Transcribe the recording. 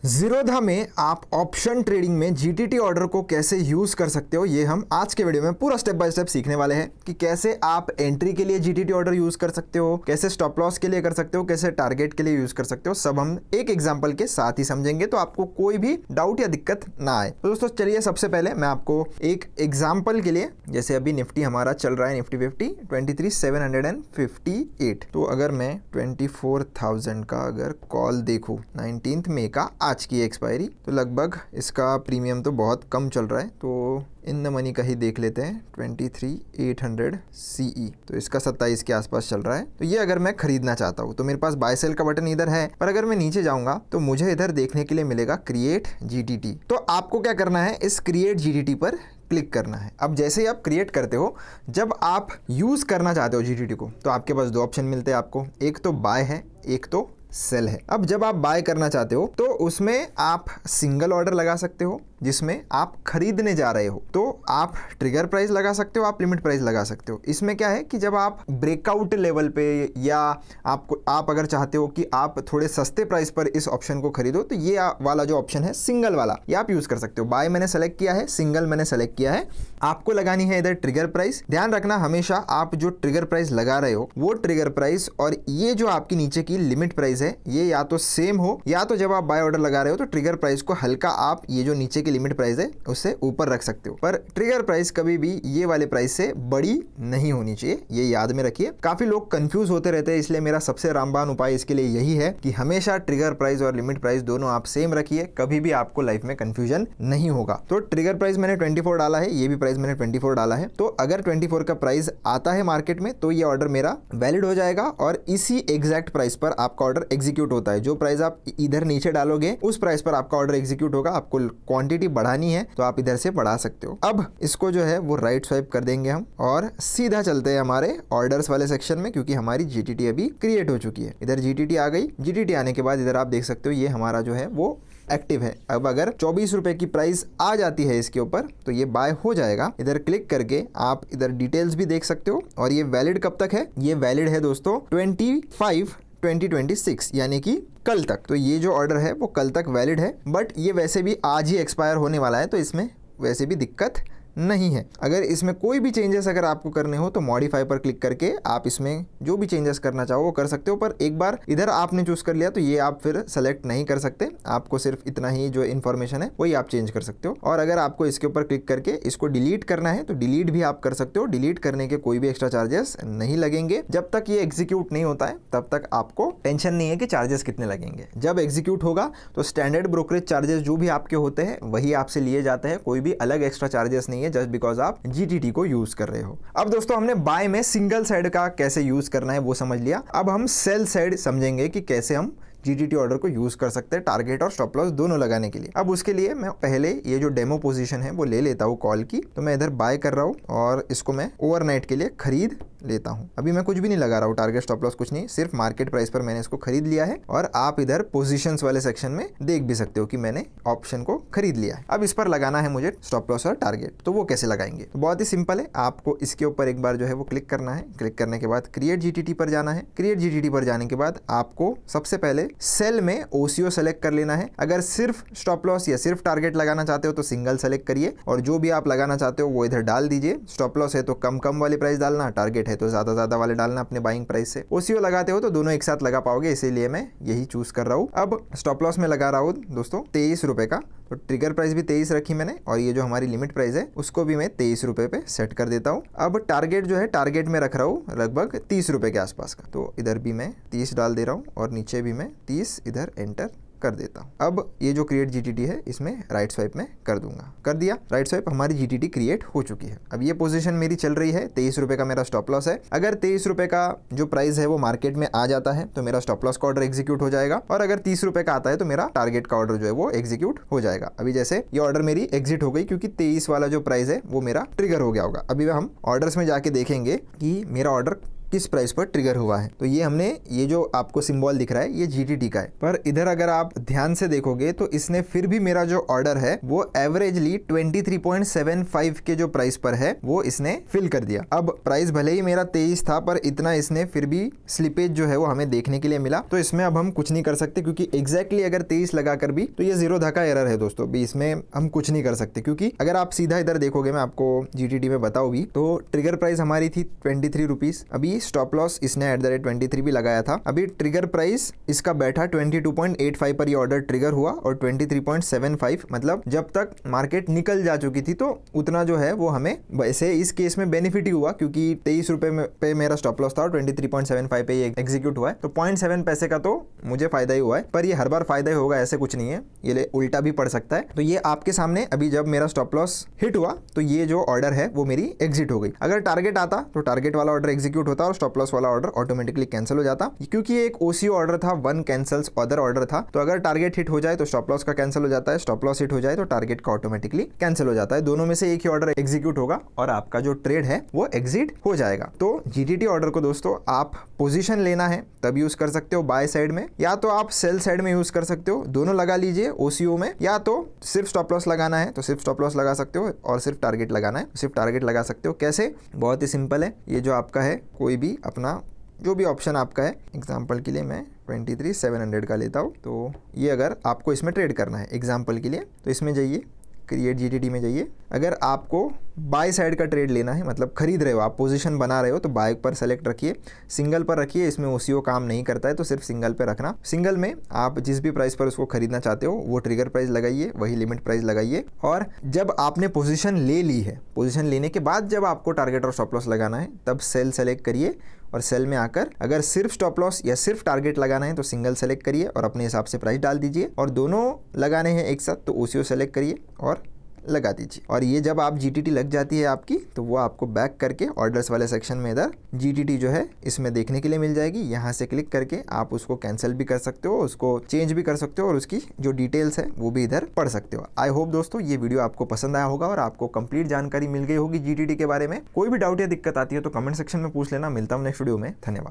जीरोधा में आप option trading में जीटीटी ऑर्डर को कैसे यूज कर सकते हो, ये हम आज के वीडियो में पूरा स्टेप बाय स्टेप सीखने वाले हैं कि कैसे आप एंट्री के लिए जीटीटी ऑर्डर यूज कर सकते हो, कैसे स्टॉप लॉस के लिए कर सकते हो, कैसे टारगेट के लिए यूज कर सकते हो। सब हम एक एग्जांपल के साथ ही समझेंगे तो आपको कोई भी डाउट या दिक्कत ना आए। तो दोस्तों चलिए सबसे पहले मैं आपको एक एग्जाम्पल के लिए, जैसे अभी निफ्टी हमारा चल रहा है निफ्टी 50 23,758, तो अगर मैं 24,000 का अगर कॉल देखूं 19 मई का, आज की एक्सपायरी, तो लगभग इसका प्रीमियम तो बहुत कम चल रहा है। तो इन द मनी का ही देख लेते हैं 23,800 CE, तो इसका 27 के आसपास चल रहा है। तो ये अगर मैं खरीदना चाहता हूँ तो मेरे पास बाय सेल का बटन इधर है, पर अगर मैं नीचे जाऊंगा तो मुझे इधर देखने के लिए मिलेगा क्रिएट जीटीटी। तो आपको क्या करना है, इस क्रिएट जीटीटी पर क्लिक करना है। अब जैसे ही आप क्रिएट करते हो, जब आप यूज करना चाहते हो जीटीटी को, तो आपके पास दो ऑप्शन मिलते हैं आपको, एक तो बाय है, एक तो सेल है। अब जब आप बाय करना चाहते हो तो उसमें आप सिंगल ऑर्डर लगा सकते हो जिसमें आप खरीदने जा रहे हो, तो आप ट्रिगर प्राइस लगा सकते हो, आप लिमिट प्राइस लगा सकते हो। इसमें क्या है कि जब आप ब्रेकआउट लेवल पे या आप अगर चाहते हो कि आप थोड़े सस्ते प्राइस पर इस ऑप्शन को खरीदो, तो ये वाला जो ऑप्शन है सिंगल वाला, ये आप यूज कर सकते हो। बाय मैंने सेलेक्ट किया है, सिंगल मैंने सेलेक्ट किया है। आपको लगानी है इधर ट्रिगर प्राइस। ध्यान रखना हमेशा आप जो ट्रिगर प्राइस लगा रहे हो वो ट्रिगर प्राइस और ये जो आपकी नीचे की लिमिट प्राइस है, ये या तो सेम हो, या तो जब आप बाय ऑर्डर लगा रहे हो तो ट्रिगर प्राइस को हल्का आप ये जो नीचे की लिमिट प्राइस है उससे ऊपर रख सकते हो, पर ट्रिगर प्राइस कभी भी ये वाले प्राइस से बड़ी नहीं होनी चाहिए, ये याद में रखिए। काफी लोग कंफ्यूज होते रहते हैं, इसलिए मेरा सबसे रामबान उपाय इसके लिए यही है कि हमेशा ट्रिगर प्राइस और लिमिट प्राइस दोनों आप सेम रखिए, कभी भी आपको लाइफ में कंफ्यूजन नहीं होगा। तो ट्रिगर प्राइस मैंने 24 डाला है, ये भी प्राइस मैंने 24 डाला है। तो अगर 24 का प्राइस आता है मार्केट में तो ये ऑर्डर मेरा वैलिड हो जाएगा और इसी एग्जैक्ट प्राइस पर आपका ऑर्डर एग्जीक्यूट होता है। जो प्राइस आप इधर नीचे डालोगे उस प्राइस पर आपका ऑर्डर एग्जीक्यूट होगा। आपको क्वांटिटी बढ़ानी है तो आप इधर से बढ़ा सकते हो। अब इसको जो है वो राइट स्वाइप कर देंगे हम और सीधा चलते हैं हमारे ऑर्डर्स वाले सेक्शन में, क्योंकि हमारी जीटीटी अभी क्रिएट हो चुकी है। इधर जीटीटी आ गई। जीटीटी आने के बाद इधर आप देख सकते हो ये हमारा जो है वो एक्टिव है। अब अगर 24 रुपए की प्राइस आ जाती है इसके ऊपर तो ये बाय हो जाएगा। इधर क्लिक करके आप इधर डिटेल्स भी देख सकते हो। और ये वैलिड कब तक है, ये वैलिड है दोस्तों 25/2026 यानी कि कल तक। तो ये जो ऑर्डर है वो कल तक वैलिड है, बट ये वैसे भी आज ही एक्सपायर होने वाला है, तो इसमें वैसे भी दिक्कत नहीं है। अगर इसमें कोई भी चेंजेस अगर आपको करने हो तो मॉडिफाई पर क्लिक करके आप इसमें जो भी चेंजेस करना चाहो वो कर सकते हो, पर एक बार इधर आपने चूज कर लिया तो ये आप फिर सेलेक्ट नहीं कर सकते। आपको सिर्फ इतना ही जो इन्फॉर्मेशन है वही आप चेंज कर सकते हो। और अगर आपको इसके ऊपर क्लिक करके इसको डिलीट करना है तो डिलीट भी आप कर सकते हो। डिलीट करने के कोई भी एक्स्ट्रा चार्जेस नहीं लगेंगे। जब तक ये एग्जीक्यूट नहीं होता है तब तक आपको टेंशन नहीं है कि चार्जेस कितने लगेंगे। जब एग्जीक्यूट होगा तो स्टैंडर्ड ब्रोकरेज चार्जेस जो भी आपके होते हैं वही आपसे लिए जाते हैं, कोई भी अलग एक्स्ट्रा चार्जेस नहीं है, जस्ट बिकॉज आप जीटीटी को यूज कर रहे हो। अब दोस्तों हमने बाय में सिंगल साइड का कैसे यूज करना है वो समझ लिया। अब हम सेल साइड समझेंगे कि कैसे हम जीटीटी ऑर्डर को यूज कर सकते हैं टारगेट और स्टॉप लॉस दोनों लगाने के लिए। अब उसके लिए मैं पहले ये जो डेमो पोजीशन है वो ले लेता हूँ कॉल की। तो मैं इधर बाय कर रहा हूँ और इसको मैं ओवरनाइट के लिए खरीद लेता हूं। अभी मैं कुछ भी नहीं लगा रहा हूं, टारगेट स्टॉप लॉस कुछ नहीं, सिर्फ मार्केट प्राइस पर मैंने इसको खरीद लिया है। और आप इधर पोजीशंस वाले सेक्शन में देख भी सकते हो कि मैंने ऑप्शन को खरीद लिया है। अब इस पर लगाना है मुझे स्टॉप लॉस और टारगेट, तो वो कैसे लगाएंगे, तो बहुत ही सिंपल है। आपको इसके ऊपर एक बार जो है वो क्लिक करना है। क्लिक करने के बाद क्रिएट जीटीटी पर जाना है। क्रिएट जीटीटी पर जाने के बाद आपको सबसे पहले सेल में ओसीओ सेलेक्ट कर लेना है। अगर सिर्फ स्टॉप लॉस या सिर्फ टारगेट लगाना चाहते हो तो सिंगल सेलेक्ट करिए और जो भी आप लगाना चाहते हो वो इधर डाल दीजिए। स्टॉप लॉस है तो कम कम वाली प्राइस डालना, टारगेट है तो ज्यादा वाले डालना अपने बाइंग प्राइस से। ओसीओ लगाते हो तो दोनों एक साथ लगा पाओगे, इसीलिए मैं यही चूज कर रहा हूं। अब स्टॉप लॉस में लगा रहा हूं दोस्तों 23 रुपए का, तो ट्रिगर प्राइस भी 23 रखी मैंने और ये जो हमारी लिमिट प्राइस है उसको भी मैं 23 रुपए पे सेट कर देता हूं। अब टारगेट जो है टारगेट में रख रहा हूं लगभग 30 रुपए के आसपास का, तो इधर भी मैं 30 डाल दे रहा हूं और नीचे भी मैं 30 इधर एंटर कर देता हूं। अब ये जो क्रिएट जीटीटी है इसमें राइट स्वाइप में कर दूंगा। कर दिया राइट स्वाइप, हमारी जीटीटी क्रिएट हो चुकी है। अब ये पोजीशन मेरी चल रही है, 23 रुपए का मेरा स्टॉप लॉस है। अगर 23 रुपए का जो प्राइस है वो मार्केट में आ जाता है तो मेरा स्टॉप लॉस का ऑर्डर एग्जीक्यूट हो जाएगा, और अगर 30 रुपए का आता है तो मेरा टारगेट का ऑर्डर जो है वो एग्जीक्यूट हो जाएगा। अभी जैसे ये ऑर्डर मेरी एग्जिट हो गई क्योंकि 23 वाला जो प्राइस है वो मेरा ट्रिगर हो गया होगा। अभी हम ऑर्डर्स में जाके देखेंगे कि मेरा ऑर्डर किस प्राइस पर ट्रिगर हुआ है। तो ये हमने, ये जो आपको सिंबल दिख रहा है ये GTT का है, पर इधर अगर आप ध्यान से देखोगे तो इसने फिर भी मेरा जो ऑर्डर है वो एवरेजली 23.75 के जो प्राइस पर है वो इसने फिल कर दिया। अब प्राइस भले ही मेरा 23 था, पर इतना इसने फिर भी स्लिपेज जो है वो हमें देखने के लिए मिला। तो इसमें अब हम कुछ नहीं कर सकते, क्योंकि एग्जैक्टली अगर 23 लगाकर भी तो ये 0 धक्का एरर है दोस्तों, भी इसमें हम कुछ नहीं कर सकते। क्योंकि अगर आप सीधा इधर देखोगे, मैं आपको GTT में बताऊँ भी, तो ट्रिगर प्राइस हमारी थी 23 रुपीज, अभी स्टॉप लॉस इसने @23 भी लगाया था। अभी ट्रिगर प्राइस इसका बैठा 22.85 पर ये ऑर्डर ट्रिगर हुआ, और 23.75 मतलब जब तक मार्केट निकल जा चुकी थी तो उतना जो है वो हमें वैसे इस केस में बेनिफिट ही हुआ, क्योंकि 23 रुपए पे मेरा स्टॉप लॉस था और 23.75 पे ये एग्जीक्यूट हुआ है, तो 0.7 पैसे का तो मुझे फायदा ही हुआ है। पर ये हर बार फायदा ही होगा ऐसे कुछ नहीं है, ये उल्टा भी पड़ सकता है। तो ये आपके सामने अभी जब मेरा स्टॉप लॉस हिट हुआ तो ये जो ऑर्डर है वो मेरी एग्जिट हो गई। अगर टारगेट आता तो टारगेट वाला ऑर्डर एग्जीक्यूट होता और स्टॉप लॉस वाला ऑर्डर ऑटोमेटिकली कैंसिल हो जाता, क्योंकि ये एक OCO ऑर्डर था, वन कैंसल्स अदर ऑर्डर था। तो अगर टारगेट हिट हो जाए तो स्टॉप लॉस का कैंसिल हो जाता है, स्टॉप लॉस हिट हो जाए तो टारगेट का ऑटोमेटिकली कैंसिल हो जाता है। दोनों में से एक ही ऑर्डर एग्जीक्यूट होगा और आपका जो ट्रेड है वो एग्जिट हो जाएगा। तो GTT ऑर्डर को दोस्तों आप पोजीशन लेना है तब यूज कर सकते हो बाय साइड में, या तो आप सेल साइड में यूज कर सकते हो, दोनों लगा लीजिए OCO में, या तो सिर्फ स्टॉप लॉस लगाना है तो सिर्फ स्टॉप लॉस लगा सकते हो, और सिर्फ टारगेट लगाना है तो सिर्फ टारगेट लगा सकते हो। कैसे? बहुत ही सिंपल है। ये जो आपका है, कोई भी अपना जो भी ऑप्शन आपका है, एग्जाम्पल के लिए मैं 23,700 का लेता हूँ, तो ये अगर आपको इसमें ट्रेड करना है एग्जाम्पल के लिए, तो इसमें जाइए, क्रिएट GTT में जाइए। अगर आपको बाय साइड का ट्रेड लेना है, मतलब खरीद रहे हो आप, पोजीशन बना रहे हो, तो बाय पर सेलेक्ट रखिए, सिंगल पर रखिए, इसमें OCO काम नहीं करता है तो सिर्फ सिंगल पे रखना। सिंगल में आप जिस भी प्राइस पर उसको खरीदना चाहते हो वो ट्रिगर प्राइस लगाइए, वही लिमिट प्राइस लगाइए, और जब आपने पोजीशन ले ली है, पोजीशन लेने के बाद जब आपको टारगेट और स्टॉप लॉस लगाना है तब सेल सेलेक्ट करिए, और सेल में आकर अगर सिर्फ स्टॉप लॉस या सिर्फ टारगेट लगाना है तो सिंगल सेलेक्ट करिए और अपने हिसाब से प्राइस डाल दीजिए, और दोनों लगाने हैं एक साथ तो OCO सेलेक्ट करिए और लगा दीजिए। और ये जब आप GTT लग जाती है आपकी, तो वो आपको बैक करके ऑर्डर्स वाले सेक्शन में इधर GTT जो है इसमें देखने के लिए मिल जाएगी। यहाँ से क्लिक करके आप उसको कैंसिल भी कर सकते हो, उसको चेंज भी कर सकते हो, और उसकी जो डिटेल्स है वो भी इधर पढ़ सकते हो। आई होप दोस्तों ये वीडियो आपको पसंद आया होगा और आपको कंप्लीट जानकारी मिल गई होगी GTT के बारे में। कोई भी डाउट या दिक्कत आती है तो कमेंट सेक्शन में पूछ लेना। मिलता हूँ नेक्स्ट वीडियो में, धन्यवाद।